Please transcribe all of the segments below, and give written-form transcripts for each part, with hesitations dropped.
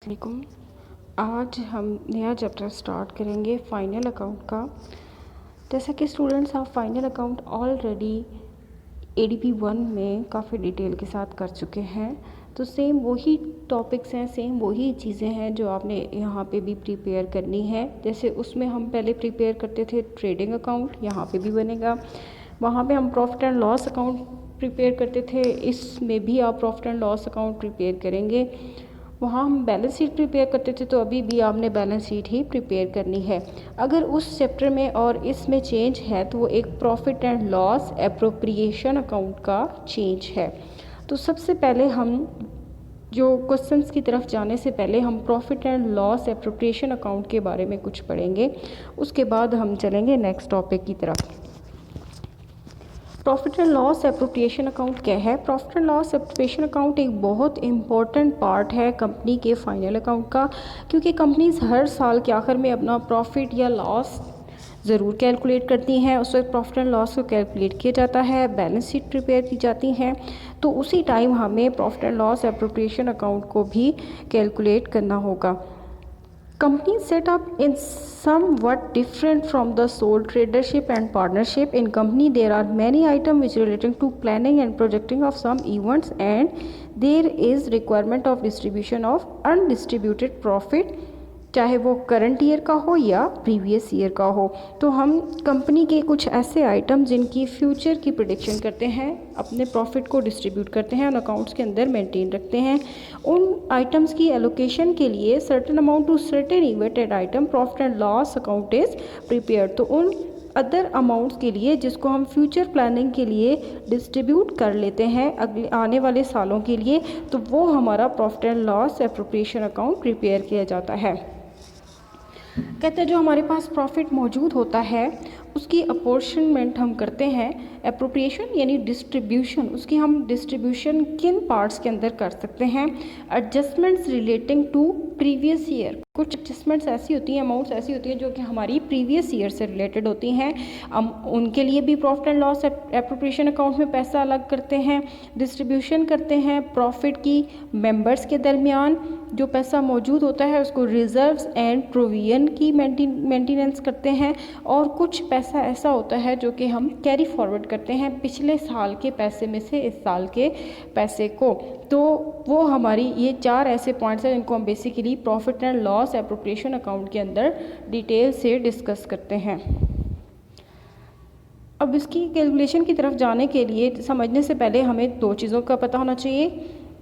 वालेकुम। आज हम नया चैप्टर स्टार्ट करेंगे फाइनल अकाउंट का। जैसा कि स्टूडेंट्स आप फाइनल अकाउंट ऑलरेडी एडीपी 1 में काफ़ी डिटेल के साथ कर चुके हैं, तो सेम वही टॉपिक्स हैं, सेम वही चीज़ें हैं जो आपने यहाँ पे भी प्रिपेयर करनी है। जैसे उसमें हम पहले प्रिपेयर करते थे ट्रेडिंग अकाउंट, यहाँ पे भी बनेगा। वहाँ पे हम profit and loss account prepare करते थे, इसमें भी आप profit and loss account prepare करेंगे। वहाँ हम बैलेंस शीट प्रिपेयर करते थे, तो अभी भी आपने बैलेंस शीट ही प्रिपेयर करनी है। अगर उस चैप्टर में और इसमें चेंज है तो वो एक profit and loss appropriation account का चेंज है। तो सबसे पहले हम जो क्वेश्चंस की तरफ जाने से पहले हम profit and loss appropriation account के बारे में कुछ पढ़ेंगे, उसके बाद हम चलेंगे नेक्स्ट टॉपिक की तरफ। Profit and loss appropriation account क्या है? Profit and loss appropriation account एक बहुत इंपॉर्टेंट पार्ट है कंपनी के फाइनल अकाउंट का, क्योंकि कंपनीज हर साल के आखिर में अपना प्रॉफिट या लॉस ज़रूर कैलकुलेट करती हैं। उस वक्त प्रॉफिट एंड लॉस को कैलकुलेट किया जाता है, बैलेंस शीट प्रिपेयर की जाती हैं, तो उसी टाइम हमें profit and loss appropriation account को भी कैलकुलेट करना होगा। Companies set up in somewhat different from the sole tradership and partnership. In company there are many items which relating to planning and projecting of some events, and there is requirement of distribution of undistributed profit, चाहे वो current year का हो या previous year का हो। तो हम company के कुछ ऐसे आइटम जिनकी फ्यूचर की प्रेडिक्शन करते हैं, अपने प्रॉफिट को डिस्ट्रीब्यूट करते हैं, उन अकाउंट्स के अंदर मेंटेन रखते हैं। उन आइटम्स की एलोकेशन के लिए certain amount to certain invented item profit and loss account is prepared. तो उन अदर अमाउंट्स के लिए जिसको हम फ्यूचर प्लानिंग के लिए डिस्ट्रीब्यूट कर लेते हैं अगले आने वाले सालों के लिए, तो वो हमारा profit and loss appropriation account prepare किया जाता है। कहते हैं जो हमारे पास प्रॉफिट मौजूद होता है उसकी अपॉर्शनमेंट हम करते हैं। एप्रोप्रिएशन यानी डिस्ट्रीब्यूशन, उसकी हम डिस्ट्रीब्यूशन किन पार्ट्स के अंदर कर सकते हैं? Adjustments relating to previous year, कुछ एडजस्टमेंट्स ऐसी होती हैं, अमाउंट्स ऐसी होती हैं जो कि हमारी प्रीवियस ईयर से रिलेटेड होती हैं, हम उनके लिए भी profit and loss appropriation account में पैसा अलग करते हैं, डिस्ट्रीब्यूशन करते हैं। प्रॉफिट की मेंबर्स के दरमियान जो पैसा मौजूद होता है उसको रिजर्व्स एंड प्रोविजन की मेंटेनेंस करते हैं, और कुछ पैसा ऐसा होता है जो कि हम कैरी फॉरवर्ड करते हैं पिछले साल के पैसे में से इस साल के पैसे को। तो वो हमारी ये चार ऐसे पॉइंट्स हैं जिनको हम basically profit and loss appropriation account के अंदर डिटेल से डिस्कस करते हैं। अब इसकी कैलकुलेशन की तरफ जाने के लिए समझने से पहले हमें दो चीज़ों का पता होना चाहिए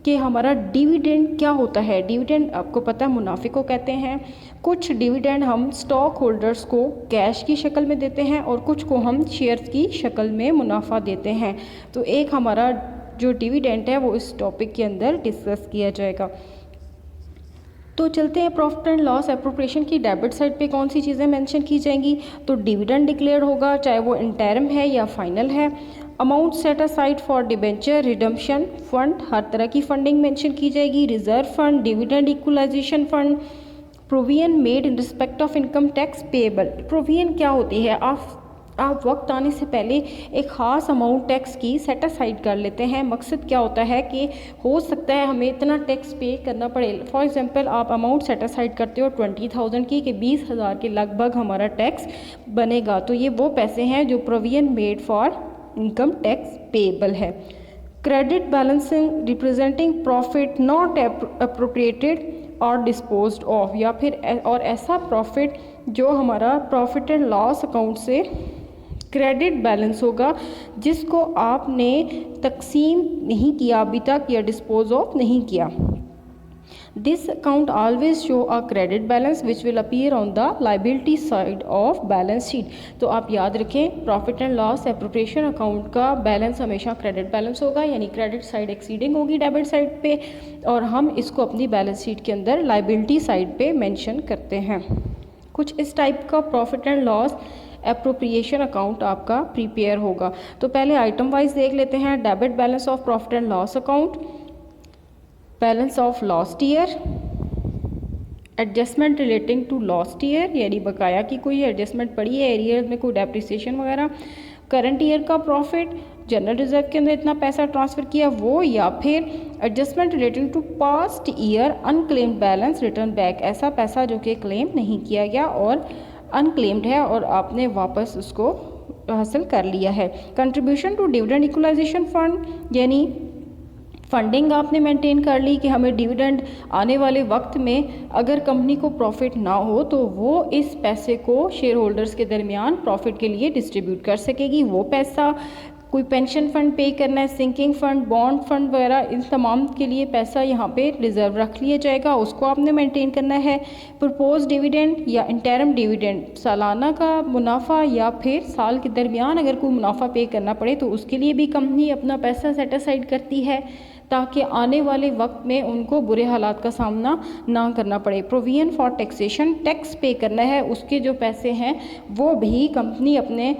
कि हमारा डिविडेंड क्या होता है। डिविडेंड आपको पता है मुनाफे को कहते हैं। कुछ डिविडेंड हम स्टॉक होल्डर्स को कैश की शक्ल में देते हैं और कुछ को हम शेयर्स की शक्ल में मुनाफा देते हैं। तो एक हमारा जो डिविडेंड है वो इस टॉपिक के अंदर डिस्कस किया जाएगा। तो चलते हैं प्रॉफिट एंड लॉस एप्रोप्रिएशन की डेबिट साइड पे कौन सी चीज़ें मेंशन की जाएंगी। तो डिविडेंड डिक्लेयर होगा, चाहे वो इंटरिम है या फाइनल है। Amount set aside for debenture redemption fund, हर तरह की फंडिंग मेंशन की जाएगी। Reserve fund, dividend equalisation fund, provision made in respect of income tax payable. Provision क्या होती है? आप वक्त आने से पहले एक ख़ास अमाउंट टैक्स की सेट असाइड कर लेते हैं। मकसद क्या होता है कि हो सकता है हमें इतना टैक्स पे करना पड़े। फॉर एग्जांपल आप अमाउंट सेट असाइड करते हो 20,000 की, कि 20,000 के लगभग हमारा टैक्स बनेगा। तो ये वो पैसे हैं जो provision made for income tax payable है। Credit balancing representing profit not appropriated और डिस्पोज्ड ऑफ, या फिर और ऐसा प्रॉफिट जो हमारा प्रॉफिट एंड लॉस अकाउंट से क्रेडिट बैलेंस होगा जिसको आपने तकसीम नहीं किया अभी तक या डिस्पोज ऑफ नहीं किया। This account always show a credit balance which will appear on the liability side of balance sheet. तो आप याद रखें profit and loss appropriation account का बैलेंस हमेशा क्रेडिट बैलेंस होगा, यानी क्रेडिट साइड एक्सीडिंग होगी डेबिट साइड पे, और हम इसको अपनी बैलेंस शीट के अंदर लाइबिलिटी साइड पे मेंशन करते हैं। कुछ इस टाइप का profit and loss appropriation account आपका प्रिपेयर होगा। तो पहले आइटम वाइज देख लेते हैं। Debit balance of profit and loss account, balance of last year, adjustment relating to last year, यानी बकाया की कोई एडजस्टमेंट पड़ी है, एरियर में कोई डेप्रिसिएशन वगैरह, करंट ईयर का प्रॉफिट, जनरल रिजर्व के अंदर इतना पैसा ट्रांसफ़र किया वो, या फिर adjustment relating to past year unclaimed balance return back, ऐसा पैसा जो कि क्लेम नहीं किया गया और अनक्लेम्ड है और आपने वापस उसको हासिल कर लिया है। Contribution to dividend equalisation fund, यानी फंडिंग आपने मेंटेन कर ली कि हमें डिविडेंड आने वाले वक्त में अगर कंपनी को प्रॉफिट ना हो तो वो इस पैसे को शेयर होल्डर्स के दरमियान प्रॉफिट के लिए डिस्ट्रीब्यूट कर सकेगी। वो पैसा कोई पेंशन फ़ंड पे करना है, सिंकिंग फ़ंड, बॉन्ड फंड वगैरह, इन तमाम के लिए पैसा यहाँ पे रिज़र्व रख लिया जाएगा, उसको आपने मेंटेन करना है। प्रपोज डिविडेंड या इंटरम डिविडेंड, सालाना का मुनाफा या फिर साल के दरमियान अगर कोई मुनाफा पे करना पड़े तो उसके लिए भी कंपनी अपना पैसा सेट असाइड करती है ताकि आने वाले वक्त में उनको बुरे हालात का सामना ना करना पड़े। प्रोविजन फॉर टैक्सेशन, टैक्स पे करना है, उसके जो पैसे हैं वो भी कंपनी अपने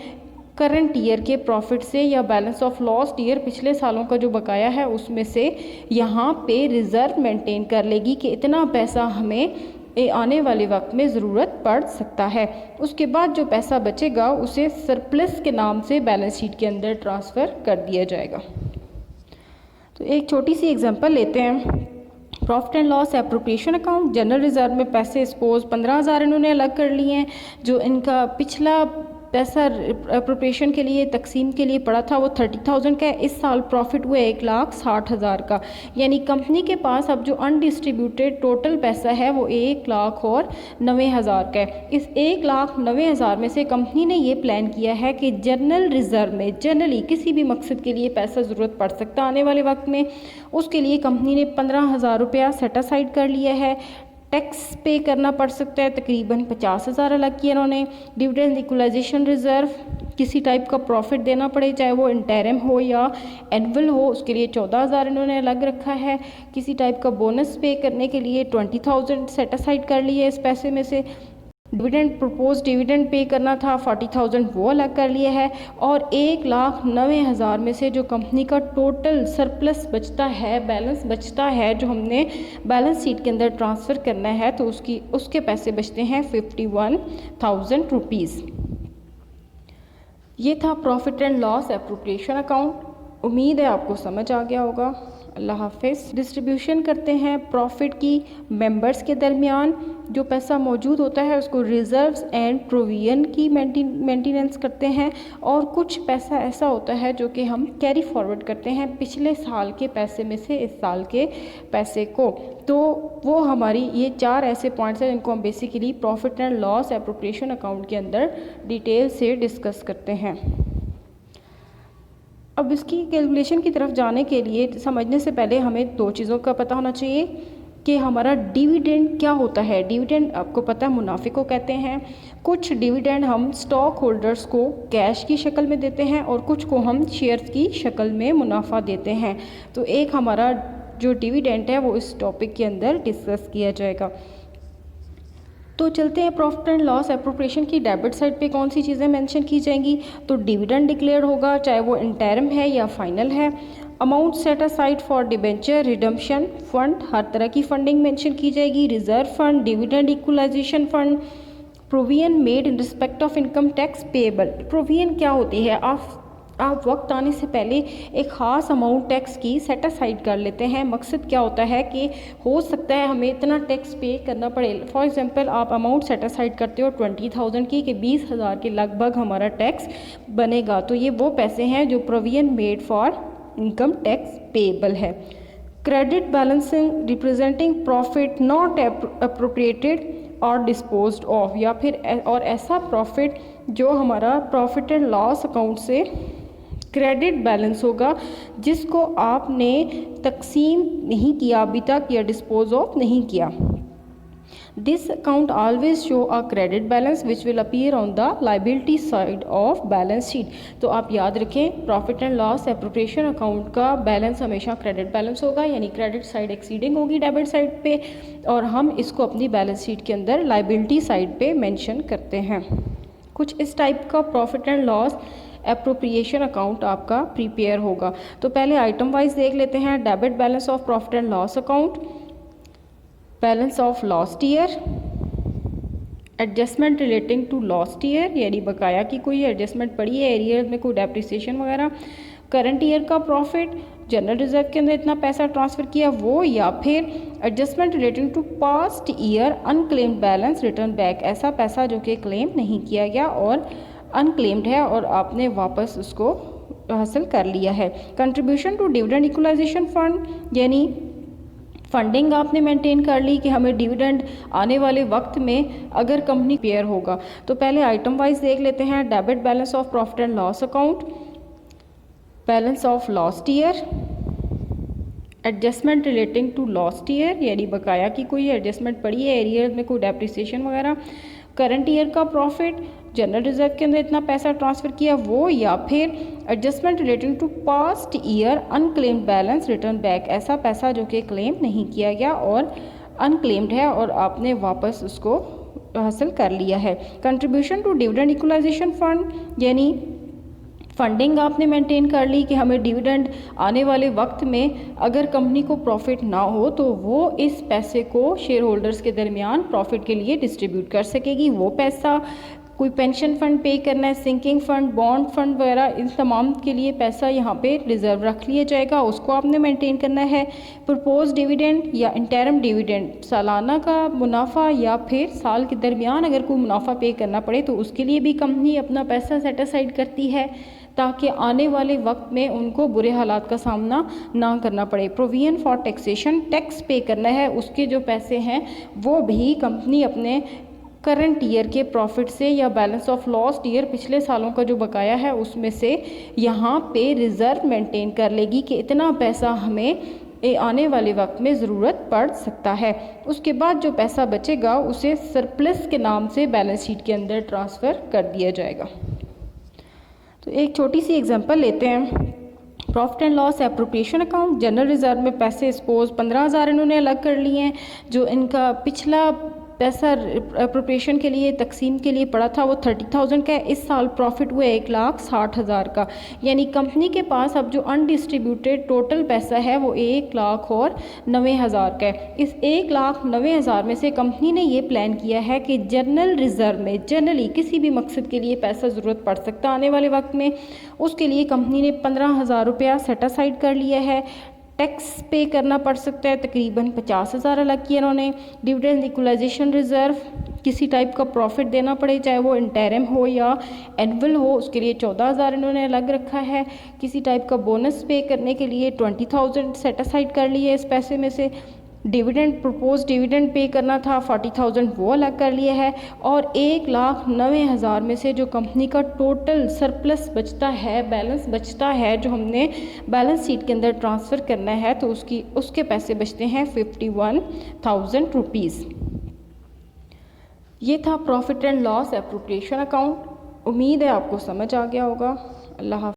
करंट ईयर के प्रॉफिट से या बैलेंस ऑफ लॉस्ट ईयर पिछले सालों का जो बकाया है उसमें से यहाँ पे रिज़र्व मेंटेन कर लेगी कि इतना पैसा हमें आने वाले वक्त में ज़रूरत पड़ सकता है। उसके बाद जो पैसा बचेगा उसे सरप्लस के नाम से बैलेंस शीट के अंदर ट्रांसफ़र कर दिया जाएगा। तो एक छोटी सी एग्जांपल लेते हैं। Profit and loss appropriation account, general reserve में पैसे सपोज 15,000 इन्होंने अलग कर लिए हैं, जो इनका पिछला पैसा अप्रोप्रिएशन के लिए तकसीम के लिए पड़ा था वो 30,000 का है। इस साल प्रॉफिट हुआ 1,60,000 का, यानी कंपनी के पास अब जो अनडिस्ट्रीब्यूटेड टोटल पैसा है वो 1,09,000 का है। इस 1,09,000 में से कंपनी ने ये प्लान किया है कि जनरल रिजर्व में जनरली किसी भी मकसद के लिए पैसा ज़रूरत पड़ सकता है आने वाले वक्त में, उसके लिए कंपनी ने 15,000 रुपया सेट असाइड कर लिया है। टैक्स पे करना पड़ सकता है तकरीबन 50,000 अलग किया इन्होंने। डिविडेंड इक्वलाइजेशन रिज़र्व, किसी टाइप का प्रॉफिट देना पड़े चाहे वो इंटरम हो या एनुअल हो, उसके लिए 14,000 इन्होंने अलग रखा है। किसी टाइप का बोनस पे करने के लिए 20,000 सेट असाइड कर लिए इस पैसे में से। डिविडेंड प्रपोज डिविडेंड पे करना था 40,000 वो अलग कर लिया है। और 1,09,000 में से जो कंपनी का टोटल सरप्लस बचता है, बैलेंस बचता है, जो हमने बैलेंस शीट के अंदर ट्रांसफ़र करना है तो उसके पैसे बचते हैं 51,000 रुपीज़। ये था profit and loss appropriation account. उम्मीद है आपको समझ आ गया होगा। अल्लाह हाफिज़। डिस्ट्रीब्यूशन करते हैं प्रॉफिट की मेंबर्स के दरमियान, जो पैसा मौजूद होता है उसको रिज़र्व्स एंड प्रोविजन की मेंटेनेंस करते हैं, और कुछ पैसा ऐसा होता है जो कि हम कैरी फॉरवर्ड करते हैं पिछले साल के पैसे में से इस साल के पैसे को। तो वो हमारी ये 4 ऐसे पॉइंट्स हैं जिनको हम basically profit and loss appropriation account के अंदर डिटेल से डिस्कस करते हैं। अब इसकी कैलकुलेशन की तरफ जाने के लिए समझने से पहले हमें 2 चीज़ों का पता होना चाहिए कि हमारा डिविडेंड क्या होता है। डिविडेंड आपको पता है मुनाफे को कहते हैं। कुछ डिविडेंड हम स्टॉक होल्डर्स को कैश की शक्ल में देते हैं और कुछ को हम शेयर्स की शक्ल में मुनाफा देते हैं। तो एक हमारा जो डिविडेंड है वो इस टॉपिक के अंदर डिस्कस किया जाएगा। तो चलते हैं प्रॉफिट एंड लॉस एप्रोप्रिएशन की डेबिट साइड पे कौन सी चीज़ें मेंशन की जाएंगी। तो डिविडेंड डिक्लेयर होगा, चाहे वो इंटरम है या फाइनल है। Amount set aside for debenture redemption fund, हर तरह की फंडिंग मेंशन की जाएगी। Reserve fund, dividend equalisation fund, provision made in respect of income tax payable. Provision क्या होती है, आप वक्त आने से पहले एक ख़ास अमाउंट टैक्स की सेट असाइड कर लेते हैं। मकसद क्या होता है कि हो सकता है हमें इतना टैक्स पे करना पड़े। फॉर एग्जांपल आप अमाउंट सेट असाइड करते हो 20,000 की कि 20,000 के लगभग हमारा टैक्स बनेगा। तो ये वो पैसे हैं जो provision made for income tax payable है। Credit balancing representing profit not appropriated और डिस्पोज्ड ऑफ, या फिर और ऐसा प्रॉफिट जो हमारा प्रॉफिट एंड लॉस अकाउंट से क्रेडिट बैलेंस होगा जिसको आपने तकसीम नहीं किया अभी तक या डिस्पोज ऑफ नहीं किया। This account always show a credit balance which will appear on the liability side of balance sheet. तो आप याद रखें profit and loss appropriation account का बैलेंस हमेशा क्रेडिट बैलेंस होगा, यानी क्रेडिट साइड एक्सीडिंग होगी डेबिट साइड पे, और हम इसको अपनी बैलेंस शीट के अंदर लाइबिलिटी साइड पे मेंशन करते हैं। कुछ इस टाइप का profit and loss appropriation account आपका प्रिपेयर होगा। तो पहले आइटम वाइज देख लेते हैं। Debit balance of profit and loss account, balance of last year, adjustment relating to last year, यानी बकाया की कोई एडजस्टमेंट पड़ी है, एरियर में कोई डेप्रिसिएशन वगैरह, करंट ईयर का प्रॉफिट, जनरल रिजर्व के अंदर इतना पैसा ट्रांसफ़र किया वो, या फिर adjustment relating to past year unclaimed balance return back, ऐसा पैसा जो कि क्लेम नहीं किया गया और अनक्लेम्ड है और आपने वापस उसको हासिल कर लिया है। Contribution to dividend equalisation fund, यानी फंडिंग आपने मेंटेन कर ली कि हमें डिविडेंड आने वाले वक्त में अगर कंपनी पेयर होगा। तो पहले आइटम वाइज देख लेते हैं। Debit balance of profit and loss account, balance of last year, adjustment relating to last year, यानी बकाया की कोई एडजस्टमेंट पड़ी है, एरियर में कोई डेप्रिसिएशन वगैरह, करंट ईयर का प्रॉफिट, जनरल रिजर्व के अंदर इतना पैसा ट्रांसफ़र किया वो, या फिर adjustment relating to past year unclaimed balance return back, ऐसा पैसा जो कि क्लेम नहीं किया गया और अनक्लेम्ड है और आपने वापस उसको हासिल कर लिया है। Contribution to dividend equalisation fund, यानी फंडिंग आपने मेंटेन कर ली कि हमें डिविडेंड आने वाले वक्त में अगर कंपनी को प्रॉफिट ना हो तो वो इस पैसे को शेयर होल्डर्स के दरमियान प्रॉफिट के लिए डिस्ट्रीब्यूट कर सकेगी। वो पैसा कोई पेंशन फंड पे करना है, सिंकिंग फंड, बॉन्ड फंड वगैरह, इन तमाम के लिए पैसा यहाँ पे रिजर्व रख लिया जाएगा, उसको आपने मेंटेन करना है। प्रपोज डिविडेंड या इंटरम डिविडेंड, सालाना का मुनाफा या फिर साल के दरमियान अगर कोई मुनाफा पे करना पड़े तो उसके लिए भी कंपनी अपना पैसा सेट असाइड करती है ताकि आने वाले वक्त में उनको बुरे हालात का सामना ना करना पड़े। प्रोविजन फॉर टैक्सेशन, टैक्स पे करना है, उसके जो पैसे हैं वो भी कंपनी अपने करंट ईयर के प्रॉफिट से या बैलेंस ऑफ लास्ट ईयर पिछले सालों का जो बकाया है उसमें से यहाँ पे रिज़र्व मेंटेन कर लेगी कि इतना पैसा हमें आने वाले वक्त में ज़रूरत पड़ सकता है। उसके बाद जो पैसा बचेगा उसे सरप्लस के नाम से बैलेंस शीट के अंदर ट्रांसफ़र कर दिया जाएगा। तो एक छोटी सी एग्जांपल लेते हैं। Profit and loss appropriation account, general reserve में पैसे सपोज 15,000 इन्होंने अलग कर लिए हैं, जो इनका पिछला पैसा एप्रोप्रिएशन के लिए तकसीम के लिए पड़ा था वो 30,000 का है। इस साल प्रॉफिट हुआ 1,60,000 का, यानी कंपनी के पास अब जो अनडिस्ट्रीब्यूटेड टोटल पैसा है वो 1,09,000 का है। इस 1,09,000 में से कंपनी ने ये प्लान किया है कि जनरल रिजर्व में जनरली किसी भी मकसद के लिए पैसा ज़रूरत पड़ सकता आने वाले वक्त में, उसके लिए कंपनी ने 15,000 रुपया सेट असाइड कर लिया है। टैक्स पे करना पड़ सकता है, तकरीबन 50,000 अलग किया इन्होंने। डिविडेंड इक्वलाइजेशन रिजर्व, किसी टाइप का प्रॉफिट देना पड़े चाहे वो इंटरम हो या एनुअल हो, उसके लिए 14,000 इन्होंने अलग रखा है। किसी टाइप का बोनस पे करने के लिए 20,000 सेट असाइड कर लिए इस पैसे में से। डिविडेंड प्रपोज डिविडेंड पे करना था 40,000 वो अलग कर लिया है। और 1,09,000 में से जो कंपनी का टोटल सरप्लस बचता है, बैलेंस बचता है, जो हमने बैलेंस शीट के अंदर ट्रांसफ़र करना है तो उसके पैसे बचते हैं 51,000 रुपीज़। ये था profit and loss appropriation account. उम्मीद है आपको समझ आ गया होगा। अल्लाह हाफ़िज़।